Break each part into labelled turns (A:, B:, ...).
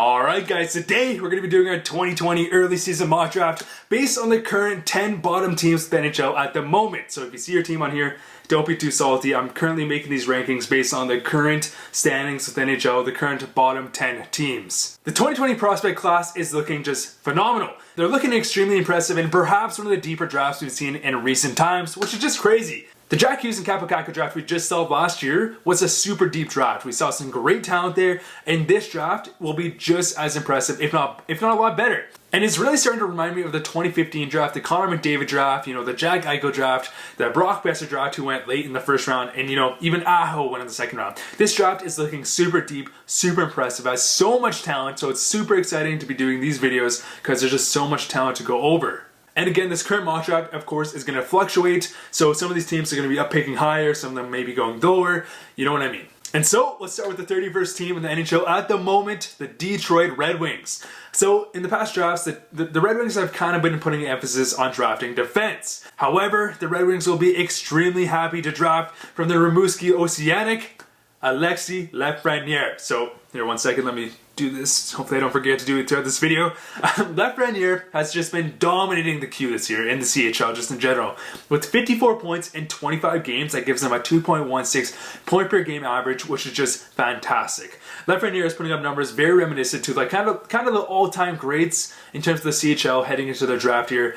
A: Alright guys, today we're going to be doing our 2020 early season mock draft based on the current 10 bottom teams with the NHL at the moment. So if you see your team on here, don't be too salty. I'm currently making these rankings based on the current standings with NHL, the current bottom 10 teams. The 2020 prospect class is looking just phenomenal. They're looking extremely impressive and perhaps one of the deeper drafts we've seen in recent times, which is just crazy. The Jack Hughes and Kapokaka draft we just saw last year was a super deep draft. We saw some great talent there, and this draft will be just as impressive, if not a lot better. And it's really starting to remind me of the 2015 draft, the Connor McDavid draft, the Jack Eichel draft, the Brock Besser draft who went late in the first round, and even Aho went in the second round. This draft is looking super deep, super impressive, has so much talent, so it's super exciting to be doing these videos because there's just so much talent to go over. And again, this current mock draft, of course, is going to fluctuate. So some of these teams are going to be up picking higher, some of them may be going lower. You know what I mean. And so let's start with the 31st team in the NHL at the moment, the Detroit Red Wings. So in the past drafts, the Red Wings have kind of been putting emphasis on drafting defense. However, the Red Wings will be extremely happy to draft from the Rimouski Oceanic, Alexis Lafreniere. So here, one second, let me do this. Hopefully I don't forget to do it throughout this video. Lafreniere has just been dominating the queue this year in the CHL just in general. With 54 points in 25 games, that gives him a 2.16 point per game average, which is just fantastic. Lafreniere is putting up numbers very reminiscent to kind of the all-time greats in terms of the CHL heading into the draft year.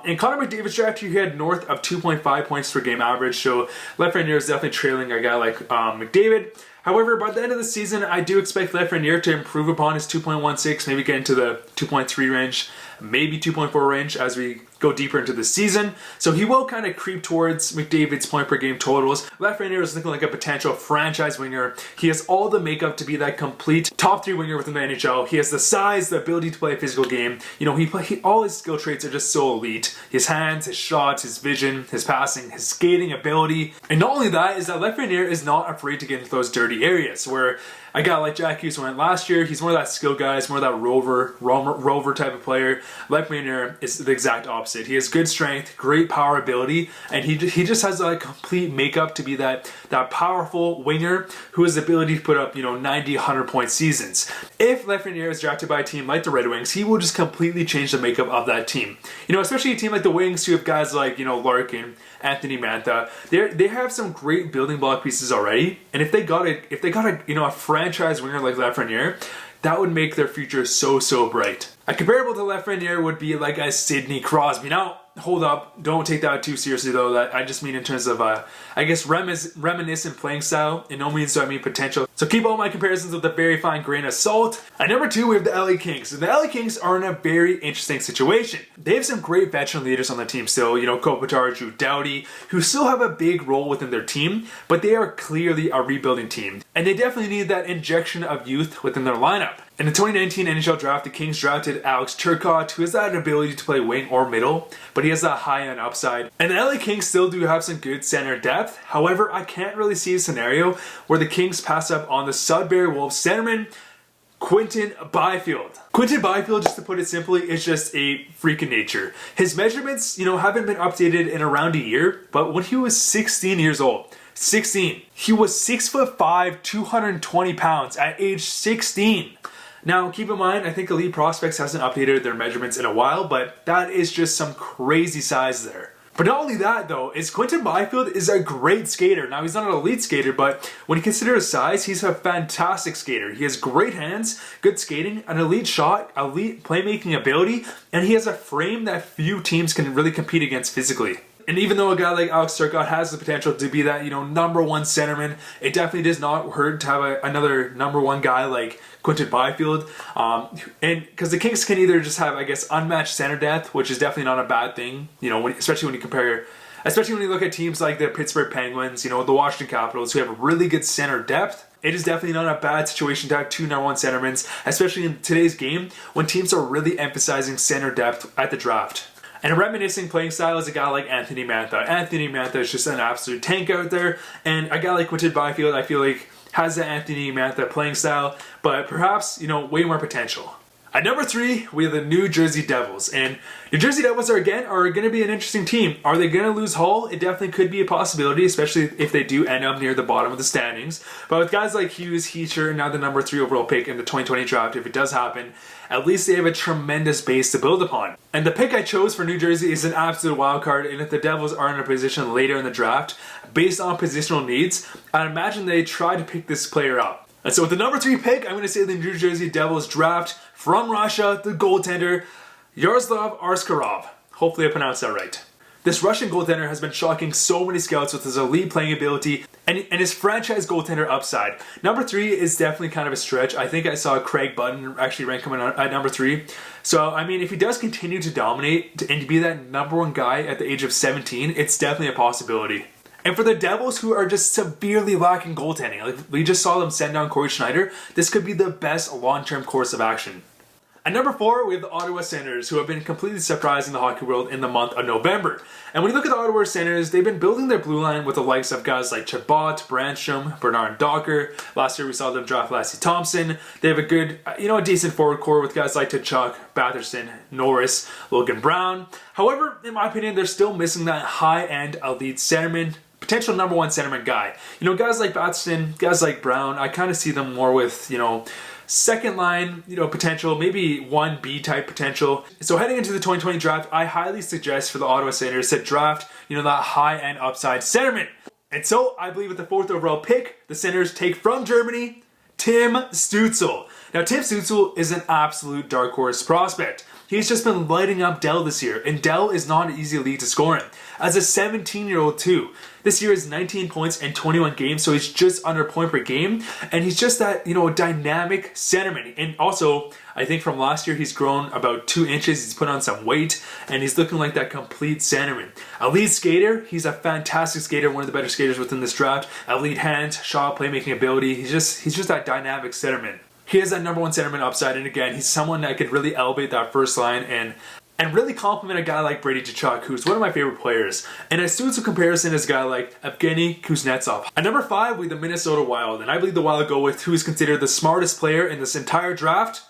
A: In Connor McDavid's draft year, he had north of 2.5 points per game average, so Lafreniere is definitely trailing a guy like McDavid. However, by the end of the season, I do expect Lafreniere to improve upon his 2.16, maybe get into the 2.3 range, maybe 2.4 range as we go deeper into the season. So he will kind of creep towards McDavid's point per game totals. Lafreniere is looking like a potential franchise winger. He has all the makeup to be that complete top 3 winger within the NHL. He has the size, the ability to play a physical game. All his skill traits are just so elite. His hands, his shots, his vision, his passing, his skating ability. And not only that, is that Lafreniere is not afraid to get into those dirty areas where a guy like Jack Hughes went last year. He's more of that skill guy, he's more of that rover type of player. Lafreniere is the exact opposite. He has good strength, great power ability, and he just has a complete makeup to be that powerful winger who has the ability to put up 90, 100 point seasons. If Lafreniere is drafted by a team like the Red Wings, he will just completely change the makeup of that team. Especially a team like the Wings who have guys like Larkin, Anthony Mantha. They have some great building block pieces already, and if they got a franchise winger like Lafreniere, that would make their future so bright. A comparable to Lafreniere would be like a Sidney Crosby. Now, hold up, don't take that too seriously though. That I just mean in terms of reminiscent playing style. In no means do I mean potential. So keep all my comparisons with a very fine grain of salt. At number 2, we have the LA Kings. And the LA Kings are in a very interesting situation. They have some great veteran leaders on the team still. Kopitar, Drew Doughty, who still have a big role within their team, but they are clearly a rebuilding team. And they definitely need that injection of youth within their lineup. In the 2019 NHL Draft, the Kings drafted Alex Turcotte, who has that ability to play wing or middle, but he has that high-end upside. And the LA Kings still do have some good center depth. However, I can't really see a scenario where the Kings pass up on the Sudbury Wolves centerman, Quinton Byfield. Quinton Byfield, just to put it simply, is just a freak of nature. His measurements, haven't been updated in around a year, but when he was 16 years old, he was 6'5", 220 pounds at age 16. Now, keep in mind, I think Elite Prospects hasn't updated their measurements in a while, but that is just some crazy size there. But not only that, though, is Quinton Byfield is a great skater. Now, he's not an elite skater, but when you consider his size, he's a fantastic skater. He has great hands, good skating, an elite shot, elite playmaking ability, and he has a frame that few teams can really compete against physically. And even though a guy like Alex Turcotte has the potential to be that, number 1 centerman, it definitely does not hurt to have another number 1 guy like Quinton Byfield. And because the Kings can either just have, unmatched center depth, which is definitely not a bad thing, especially when you look at teams like the Pittsburgh Penguins, the Washington Capitals, who have really good center depth. It is definitely not a bad situation to have 2 number 1 centermen, especially in today's game when teams are really emphasizing center depth at the draft. And a reminiscing playing style is a guy like Anthony Mantha. Anthony Mantha is just an absolute tank out there. And a guy like Quinton Byfield, I feel like, has the Anthony Mantha playing style, but perhaps, way more potential. At number 3, we have the New Jersey Devils. And New Jersey Devils are going to be an interesting team. Are they going to lose Hull? It definitely could be a possibility, especially if they do end up near the bottom of the standings. But with guys like Hughes, Heacher, and now the number 3 overall pick in the 2020 draft, if it does happen, at least they have a tremendous base to build upon. And the pick I chose for New Jersey is an absolute wild card, and if the Devils are in a position later in the draft, based on positional needs, I'd imagine they try to pick this player up. And so with the number 3 pick, I'm going to say the New Jersey Devils draft from Russia, the goaltender, Yaroslav Askarov. Hopefully I pronounced that right. This Russian goaltender has been shocking so many scouts with his elite playing ability and his franchise goaltender upside. Number 3 is definitely kind of a stretch. I think I saw Craig Button actually rank him at number 3. So, I mean, if he does continue to dominate and to be that number 1 guy at the age of 17, it's definitely a possibility. And for the Devils, who are just severely lacking goaltending, like we just saw them send down Corey Schneider, this could be the best long-term course of action. At number 4, we have the Ottawa Senators, who have been completely surprising the hockey world in the month of November. And when you look at the Ottawa Senators, they've been building their blue line with the likes of guys like Chabot, Brandstrom, Bernard Docker. Last year we saw them draft Lassie Thompson. They have a good, a decent forward core with guys like Tkachuk, Batherson, Norris, Logan Brown. However, in my opinion, they're still missing that high-end elite centerman, potential number 1 centerman guy. Guys like Batherson, guys like Brown, I kind of see them more with, second line, potential, maybe 1B type potential. So heading into the 2020 draft, I highly suggest for the Ottawa Senators to draft, that high-end upside centerman. And so I believe with the 4th overall pick, the Senators take from Germany, Tim Stützle. Now Tim Stützle is an absolute dark horse prospect. He's just been lighting up Dell this year, and Dell is not an easy league to score in. As a 17-year-old too, this year is 19 points in 21 games, so he's just under a point per game, and he's just that, dynamic centerman. And also, I think from last year, he's grown about 2 inches, he's put on some weight, and he's looking like that complete centerman. Elite skater, he's a fantastic skater, one of the better skaters within this draft. Elite hands, shot, playmaking ability, he's just that dynamic centerman. He has that number 1 centerman upside, and again, he's someone that could really elevate that first line and really compliment a guy like Brady Tkachuk, who's one of my favorite players. And a Stutzle comparison is a guy like Evgeny Kuznetsov. At number 5, we have the Minnesota Wild, and I believe the Wild go with who is considered the smartest player in this entire draft,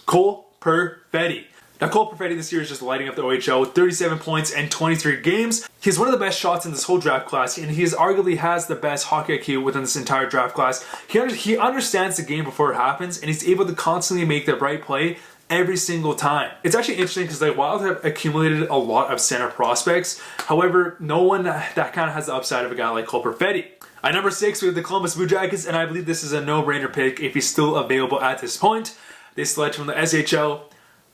A: Cole Perfetti. Now, Cole Perfetti this year is just lighting up the OHL with 37 points and 23 games. He's one of the best shots in this whole draft class, and he arguably has the best hockey IQ within this entire draft class. He understands the game before it happens, and he's able to constantly make the right play every single time. It's actually interesting because the Wild have accumulated a lot of center prospects. However, no one that kind of has the upside of a guy like Cole Perfetti. At number 6, we have the Columbus Blue Jackets, and I believe this is a no-brainer pick if he's still available at this point. They select from the SHL,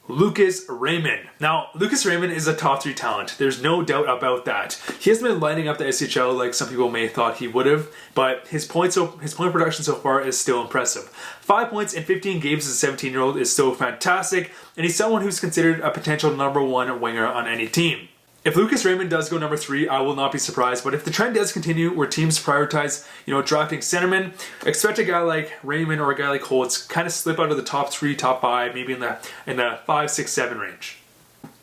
A: Lucas Raymond. Now, Lucas Raymond is a top 3 talent. There's no doubt about that. He hasn't been lighting up the SHL like some people may have thought he would have, but his point production so far is still impressive. 5 points in 15 games as a 17-year-old is still fantastic, and he's someone who's considered a potential number 1 winger on any team. If Lucas Raymond does go number 3, I will not be surprised. But if the trend does continue where teams prioritize, drafting centermen, expect a guy like Raymond or a guy like Holtz kind of slip out of the top 3, top 5, maybe in the 5, 6, 7 range.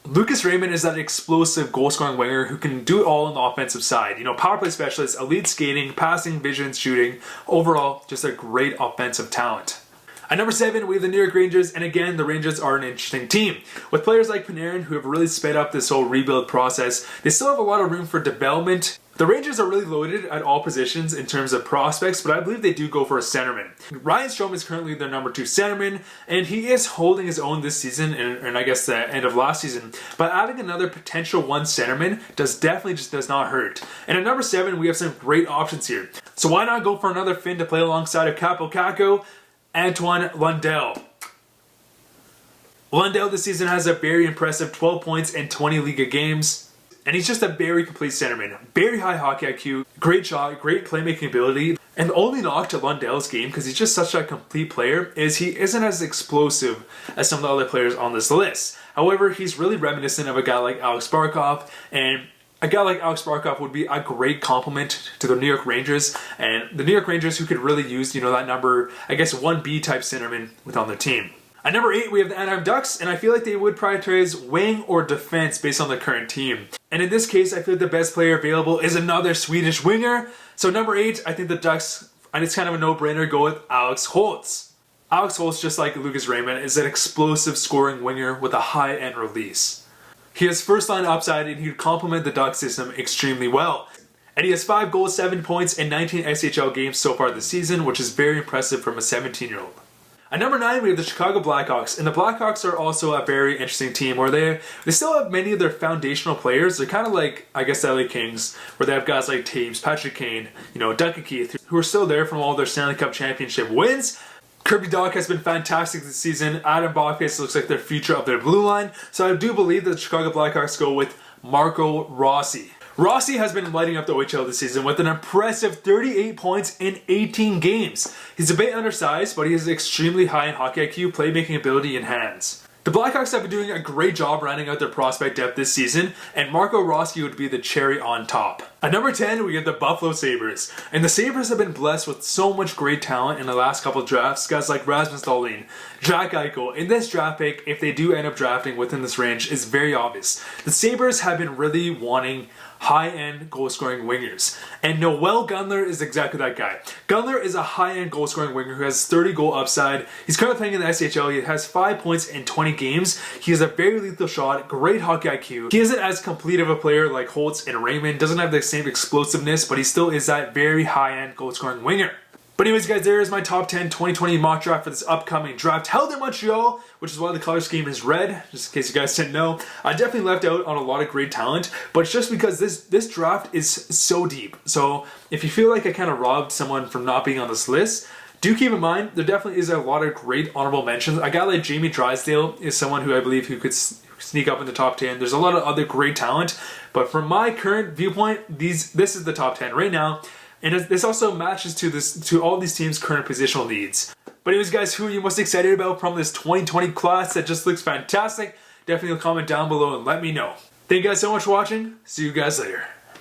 A: Lucas Raymond is that explosive goal-scoring winger who can do it all on the offensive side. Power play specialist, elite skating, passing, vision, shooting. Overall, just a great offensive talent. At number 7, we have the New York Rangers, and again, the Rangers are an interesting team. With players like Panarin, who have really sped up this whole rebuild process, they still have a lot of room for development. The Rangers are really loaded at all positions in terms of prospects, but I believe they do go for a centerman. Ryan Strome is currently their number 2 centerman, and he is holding his own this season, and I guess the end of last season. But adding another potential 1 centerman definitely does not hurt. And at number 7, we have some great options here. So why not go for another Finn to play alongside of Kaapo Kakko? Anton Lundell. Lundell this season has a very impressive 12 points in 20 Liga games, and he's just a very complete centerman. Very high hockey IQ, great shot, great playmaking ability, and the only knock to Lundell's game, because he's just such a complete player, is he isn't as explosive as some of the other players on this list. However, he's really reminiscent of a guy like Alex Barkov, and a guy like Alex Barkov would be a great complement to the New York Rangers, and the New York Rangers who could really use, that number, 1B type centerman on their team. At number 8, we have the Anaheim Ducks, and I feel like they would prioritize wing or defense based on the current team. And in this case, I feel like the best player available is another Swedish winger. So number 8, I think the Ducks, and it's kind of a no-brainer, go with Alex Holtz. Alex Holtz, just like Lucas Raymond, is an explosive scoring winger with a high-end release. He has first-line upside and he would complement the Duck system extremely well. And he has 5 goals, 7 points in 19 SHL games so far this season, which is very impressive from a 17-year-old. At number 9, we have the Chicago Blackhawks, and the Blackhawks are also a very interesting team where they still have many of their foundational players. They're kind of like, I guess, the LA Kings, where they have guys like Taves, Patrick Kane, Duncan Keith, who are still there from all their Stanley Cup championship wins. Kirby Dach has been fantastic this season. Adam Bachface looks like their future of their blue line. So I do believe that the Chicago Blackhawks go with Marco Rossi. Rossi has been lighting up the OHL this season with an impressive 38 points in 18 games. He's a bit undersized, but he has extremely high in hockey IQ, playmaking ability, and hands. The Blackhawks have been doing a great job rounding out their prospect depth this season, and Marco Rossi would be the cherry on top. At number 10, we get the Buffalo Sabres. And the Sabres have been blessed with so much great talent in the last couple of drafts. Guys like Rasmus Dahlin, Jack Eichel. In this draft pick, if they do end up drafting within this range, is very obvious. The Sabres have been really wanting high-end goal-scoring wingers. And Noel Gunler is exactly that guy. Gunler is a high-end goal-scoring winger who has 30-goal upside. He's currently playing in the SHL. He has 5 points in 20 games. He has a very lethal shot, great hockey IQ. He isn't as complete of a player like Holtz and Raymond. Doesn't have the same explosiveness, but he still is that very high-end goal-scoring winger. But anyways, guys, there is my top 10 2020 mock draft for this upcoming draft held in Montreal, which is why the color scheme is red, just in case you guys didn't know. I definitely left out on a lot of great talent, but it's just because this draft is so deep. So if you feel like I kind of robbed someone from not being on this list, do keep in mind, there definitely is a lot of great honorable mentions. A guy like Jamie Drysdale is someone who I believe who could sneak up in the top 10. There's a lot of other great talent, but from my current viewpoint, this is the top 10 right now. And this also matches to all these teams' current positional needs. But anyways, guys, who are you most excited about from this 2020 class that just looks fantastic? Definitely comment down below and let me know. Thank you guys so much for watching. See you guys later.